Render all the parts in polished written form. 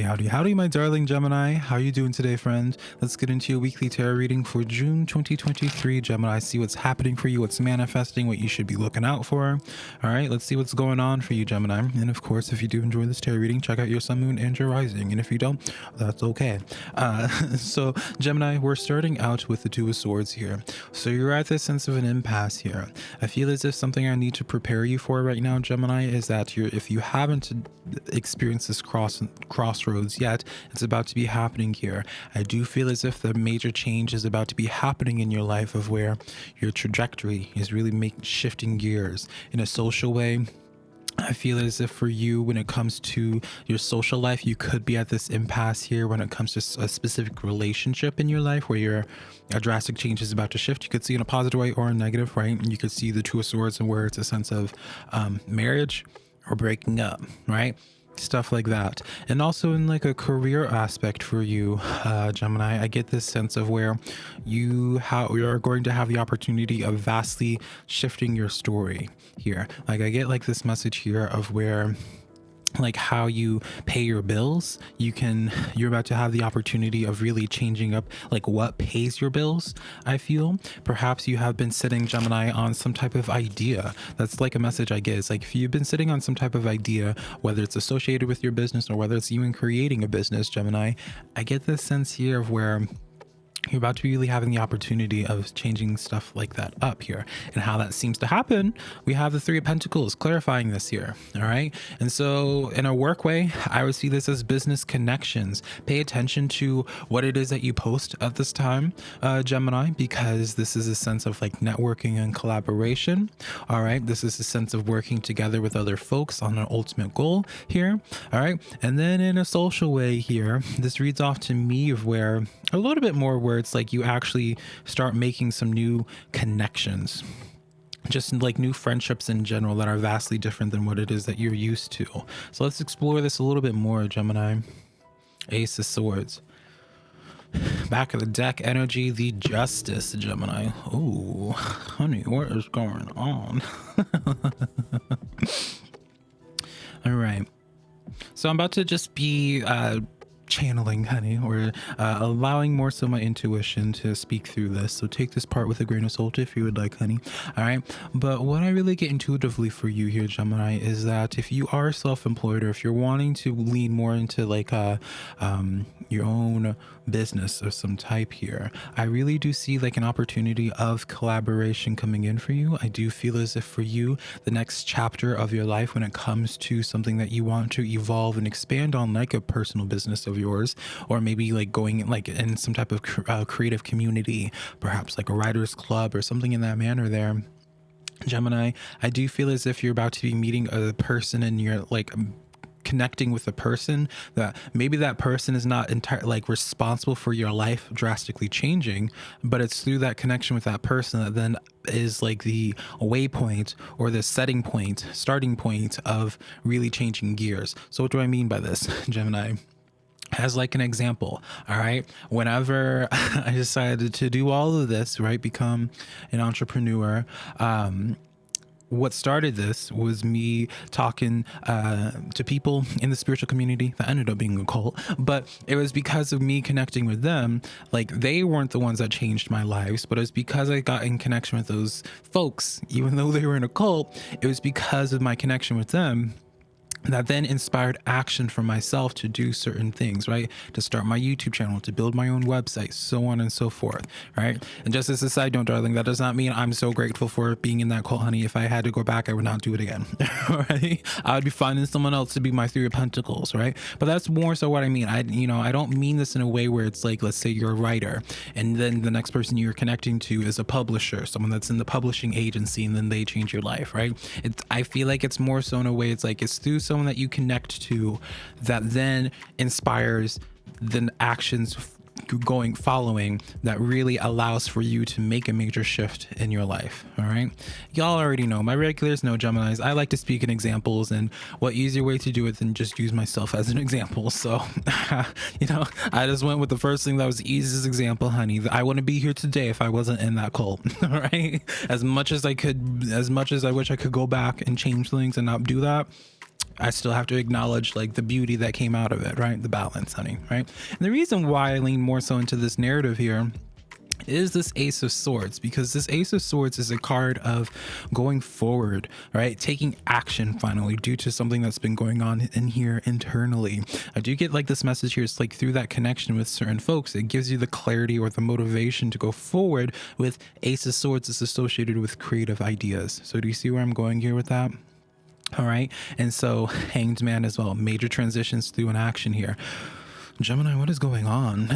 Howdy, my darling Gemini. How you doing today, friend? Let's get into your weekly tarot reading for June 2023. Gemini, see what's happening for you, what's manifesting, what you should be looking out for. All right, let's see what's going on for you, Gemini. And of course, if you do enjoy this tarot reading, check out your sun, moon, and your rising. And if you don't, that's okay. So, Gemini, we're starting out with the Two of Swords here. So you're at this sense of an impasse here. I feel as if something I need to prepare you for right now, Gemini, is that if you haven't experienced this crossroads yet, it's about to be happening here. I do feel as if the major change is about to be happening in your life, of where your trajectory is really shifting gears in a social way. I feel as if for you, when it comes to your social life, you could be at this impasse here when it comes to a specific relationship in your life where a drastic change is about to shift. You could see in a positive way or a negative, right? And you could see the Two of Swords and where it's a sense of marriage or breaking up, right? Stuff like that. And also in like a career aspect for you, Gemini, I get this sense of where you are going to have the opportunity of vastly shifting your story here. Like I get like this message here of where like how you pay your bills, you're about to have the opportunity of really changing up like what pays your bills. I feel perhaps you have been sitting, Gemini, on some type of idea. That's like a message I get. It's like if you've been sitting on some type of idea, whether it's associated with your business or whether it's you in creating a business, Gemini, I get this sense here of where you're about to be really having the opportunity of changing stuff like that up here. And how that seems to happen, we have the Three of Pentacles clarifying this here. All right. And so in a work way, I would see this as business connections. Pay attention to what it is that you post at this time, Gemini, because this is a sense of like networking and collaboration. All right. This is a sense of working together with other folks on an ultimate goal here. All right. And then in a social way here, this reads off to me of where a little bit more where it's like you actually start making some new connections, just like new friendships in general that are vastly different than what it is that you're used to. So let's explore this a little bit more, Gemini. Ace of Swords. Back of the deck energy, the Justice, Gemini. Oh, honey, what is going on? All right. So I'm about to just be channeling, honey, or allowing more so my intuition to speak through this. So take this part with a grain of salt if you would like, honey. All right. But what I really get intuitively for you here, Gemini, is that if you are self-employed or if you're wanting to lean more into like your own business of some type here, I really do see like an opportunity of collaboration coming in for you. I do feel as if for you, the next chapter of your life when it comes to something that you want to evolve and expand on, like a personal business of yours, or maybe like going like in some type of creative community, perhaps like a writer's club or something in that manner there, Gemini, I do feel as if you're about to be meeting a person and you're like connecting with a person that maybe that person is not entirely like responsible for your life drastically changing, but it's through that connection with that person that then is like the waypoint or the starting point of really changing gears. So what do I mean by this, Gemini? As like an example, all right, whenever I decided to do all of this, right, become an entrepreneur, what started this was me talking to people in the spiritual community that ended up being a cult, but it was because of me connecting with them. Like they weren't the ones that changed my lives, but it was because I got in connection with those folks, even though they were in a cult. It was because of my connection with them that then inspired action for myself to do certain things, right? To start my YouTube channel, to build my own website, so on and so forth, right? And just as a side note, darling, that does not mean I'm so grateful for being in that cult, honey. If I had to go back, I would not do it again, right? I would be finding someone else to be my Three of Pentacles, right? But that's more so what I mean. I don't mean this in a way where it's like, let's say you're a writer and then the next person you're connecting to is a publisher, someone that's in the publishing agency, and then they change your life, right? I feel like it's more so in a way, it's like it's through someone that you connect to that then inspires the actions following that really allows for you to make a major shift in your life. All right, y'all already know, my regulars know, Geminis, I like to speak in examples, and what easier way to do it than just use myself as an example. So I just went with the first thing that was the easiest example, honey. I wouldn't be here today if I wasn't in that cult. All right, as much as I wish I could go back and change things and not do that, I still have to acknowledge like the beauty that came out of it, right? The balance, honey, right? And the reason why I lean more so into this narrative here is this Ace of Swords, because this Ace of Swords is a card of going forward, right? Taking action finally due to something that's been going on in here internally. I do get like this message here. It's like through that connection with certain folks, it gives you the clarity or the motivation to go forward. With Ace of Swords is associated with creative ideas. So do you see where I'm going here with that? All right. And so Hanged Man as well, major transitions through an action here. Gemini, what is going on?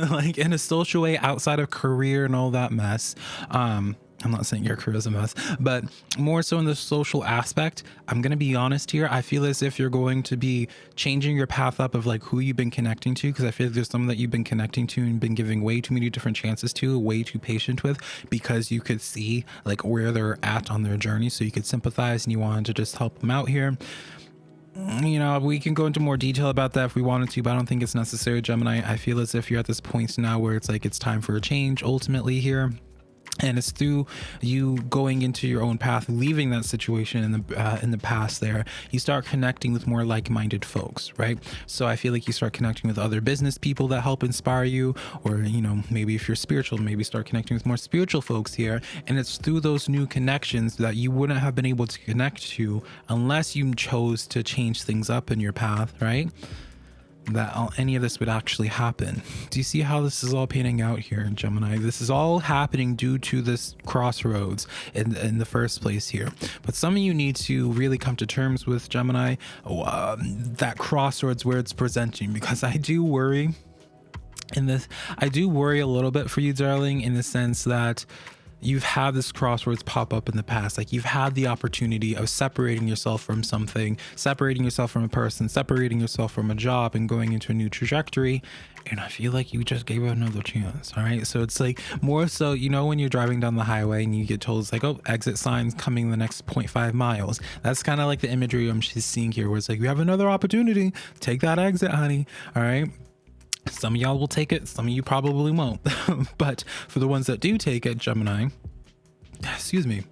Like in a social way outside of career and all that mess. I'm not saying your career is a mess, but more so in the social aspect. I'm going to be honest here. I feel as if you're going to be changing your path up of like who you've been connecting to, because I feel like there's someone that you've been connecting to and been giving way too many different chances to, way too patient with, because you could see like where they're at on their journey. So you could sympathize and you wanted to just help them out here. You know, we can go into more detail about that if we wanted to, but I don't think it's necessary, Gemini. I feel as if you're at this point now where it's like it's time for a change ultimately here. And it's through you going into your own path, leaving that situation in the past there, you start connecting with more like-minded folks, right? So I feel like you start connecting with other business people that help inspire you, or, you know, maybe if you're spiritual, maybe start connecting with more spiritual folks here. And it's through those new connections that you wouldn't have been able to connect to unless you chose to change things up in your path, right? That any of this would actually happen. Do you see how this is all panning out here, Gemini? This is all happening due to this crossroads in the first place here. But some of you need to really come to terms with, Gemini, that crossroads where it's presenting, because I do worry a little bit for you, darling, in the sense that you've had this crossroads pop up in the past. Like you've had the opportunity of separating yourself from something, separating yourself from a person, separating yourself from a job and going into a new trajectory. And I feel like you just gave it another chance. All right. So it's like more so, you know, when you're driving down the highway and you get told it's like, oh, exit signs coming the next 0.5 miles. That's kind of like the imagery I'm seeing here, where it's like, you have another opportunity. Take that exit, honey. All right. Some of y'all will take it, some of you probably won't. But for the ones that do take it, Gemini, excuse me,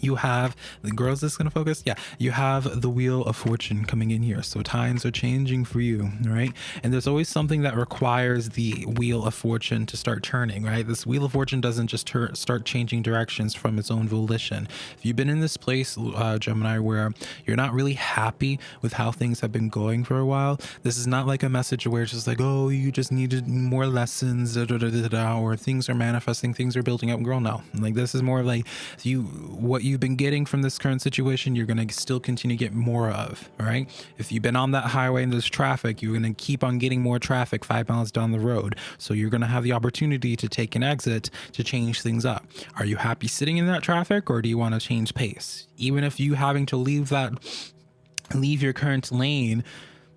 you have the girls that's going to focus. Yeah, you have the Wheel of Fortune coming in here. So times are changing for you, right? And there's always something that requires the Wheel of Fortune to start turning, right? This Wheel of Fortune doesn't just start changing directions from its own volition. If you've been in this place, Gemini, where you're not really happy with how things have been going for a while, this is not like a message where it's just like, oh, you just needed more lessons, or things are manifesting, things are building up. Girl, no. Like this is more like what you've been getting from this current situation, you're going to still continue to get more of. All right. If you've been on that highway and there's traffic, you're going to keep on getting more traffic 5 miles down the road. So you're going to have the opportunity to take an exit to change things up. Are you happy sitting in that traffic, or do you want to change pace? Even if you having to leave your current lane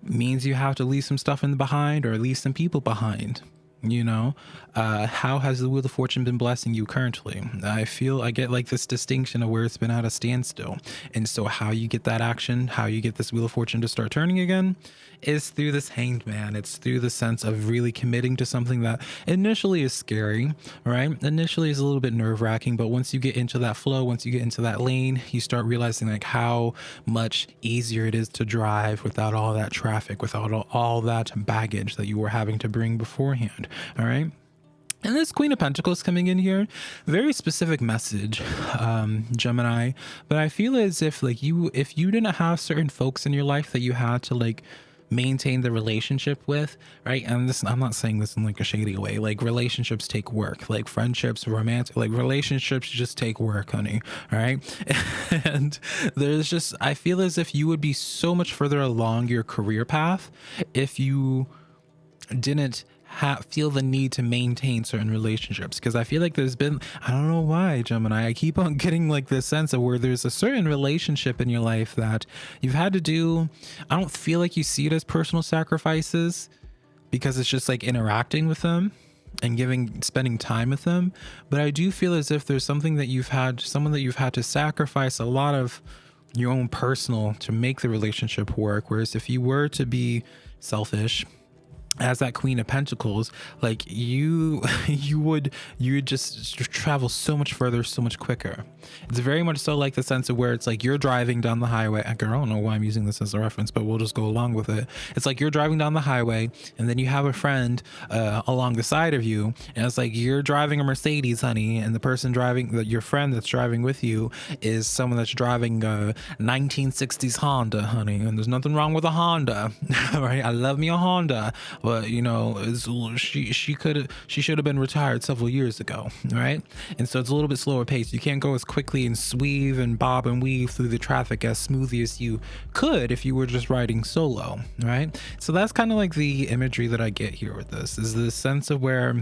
means you have to leave some stuff in the behind, or leave some people behind. You know, how has the Wheel of Fortune been blessing you currently? I get like this distinction of where it's been at a standstill. And so how you get that action, how you get this Wheel of Fortune to start turning again, is through this Hanged Man. It's through the sense of really committing to something that initially is scary, right? Initially is a little bit nerve-wracking, but once you get into that flow, once you get into that lane, you start realizing like how much easier it is to drive without all that traffic, without all that baggage that you were having to bring beforehand. All right. And this Queen of Pentacles coming in here, very specific message, Gemini. But I feel as if like if you didn't have certain folks in your life that you had to like maintain the relationship with, right? And this, I'm not saying this in like a shady way. Like relationships take work, like friendships, romantic, like relationships just take work, honey. All right. And there's just, I feel as if you would be so much further along your career path if you didn't feel the need to maintain certain relationships. Because I feel like there's been, I don't know why, Gemini, I keep on getting like this sense of where there's a certain relationship in your life that you've had to do. I don't feel like you see it as personal sacrifices, because it's just like interacting with them and spending time with them. But I do feel as if there's someone that you've had to sacrifice a lot of your own personal to make the relationship work. Whereas if you were to be selfish, as that Queen of Pentacles, like you would just travel so much further, so much quicker. It's very much so like the sense of where it's like you're driving down the highway. I don't know why I'm using this as a reference, but we'll just go along with it. It's like you're driving down the highway, and then you have a friend along the side of you, and it's like you're driving a Mercedes, honey, and the person driving, your friend that's driving with you, is someone that's driving a 1960s Honda, honey. And there's nothing wrong with a Honda, right? I love me a Honda. But you know, she should have been retired several years ago, right? And so it's a little bit slower pace. You can't go as quickly and sweave and bob and weave through the traffic as smoothly as you could if you were just riding solo, right? So that's kind of like the imagery that I get here with this, is this sense of where,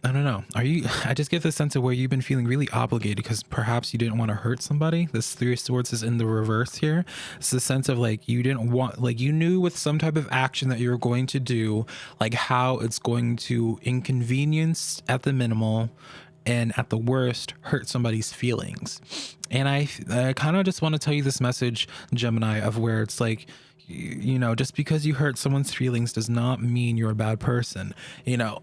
I don't know. I just get the sense of where you've been feeling really obligated because perhaps you didn't want to hurt somebody. This Three of Swords is in the reverse here. It's the sense of like, you didn't want, like you knew with some type of action that you were going to do, like how it's going to inconvenience at the minimal and at the worst hurt somebody's feelings. And I kind of just want to tell you this message, Gemini, of where it's like, you know, just because you hurt someone's feelings does not mean you're a bad person. You know,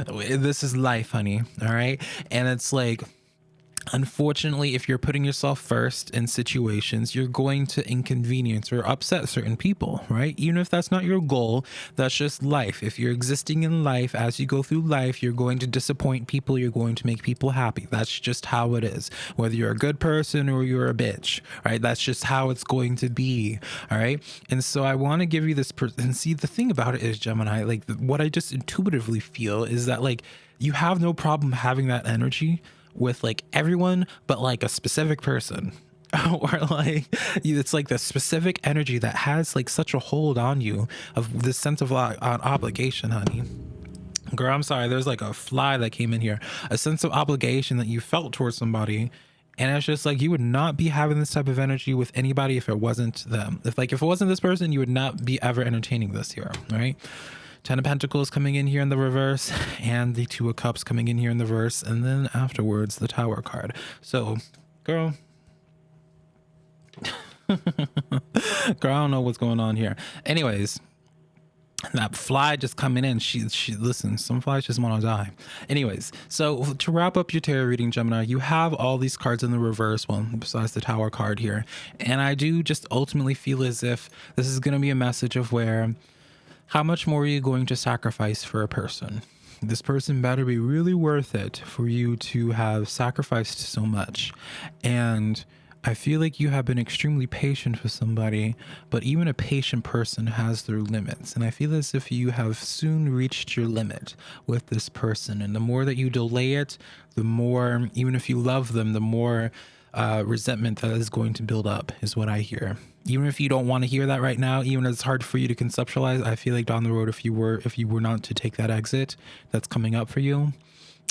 this is life, honey. All right. And it's like, unfortunately, if you're putting yourself first in situations, you're going to inconvenience or upset certain people, right? Even if that's not your goal, that's just life. If you're existing in life, as you go through life, you're going to disappoint people. You're going to make people happy. That's just how it is. Whether you're a good person or you're a bitch, right? That's just how it's going to be. All right. And so I want to give you this, and see, the thing about it is, Gemini, like what I just intuitively feel is that like you have no problem having that energy with like everyone but like a specific person. Or like it's like the specific energy that has like such a hold on you, of this sense of obligation, honey. Girl, I'm sorry, there's like a fly that came in here. A sense of obligation that you felt towards somebody, and it's just like you would not be having this type of energy with anybody if it wasn't them. If it wasn't this person, you would not be ever entertaining this here, right? Ten of Pentacles coming in here in the reverse, and the Two of Cups coming in here in the reverse, and then afterwards the Tower card. So, girl, girl, I don't know what's going on here. Anyways, that fly just coming in, she listen, some flies just want to die. Anyways, so to wrap up your tarot reading, Gemini, you have all these cards in the reverse, well, besides the Tower card here, and I do just ultimately feel as if this is going to be a message of where, how much more are you going to sacrifice for a person? This person better be really worth it for you to have sacrificed so much. And I feel like you have been extremely patient with somebody, but even a patient person has their limits. And I feel as if you have soon reached your limit with this person. And the more that you delay it, the more, even if you love them, the more resentment that is going to build up, is what I hear. Even if you don't want to hear that right now, even if it's hard for you to conceptualize, I feel like down the road, if you were not to take that exit that's coming up for you,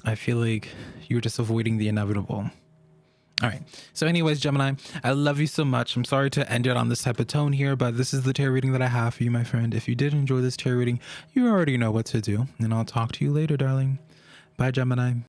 I feel like you're just avoiding the inevitable. All right. So anyways, Gemini, I love you so much. I'm sorry to end it on this type of tone here, but this is the tarot reading that I have for you, my friend. If you did enjoy this tarot reading, you already know what to do, and I'll talk to you later, darling. Bye, Gemini.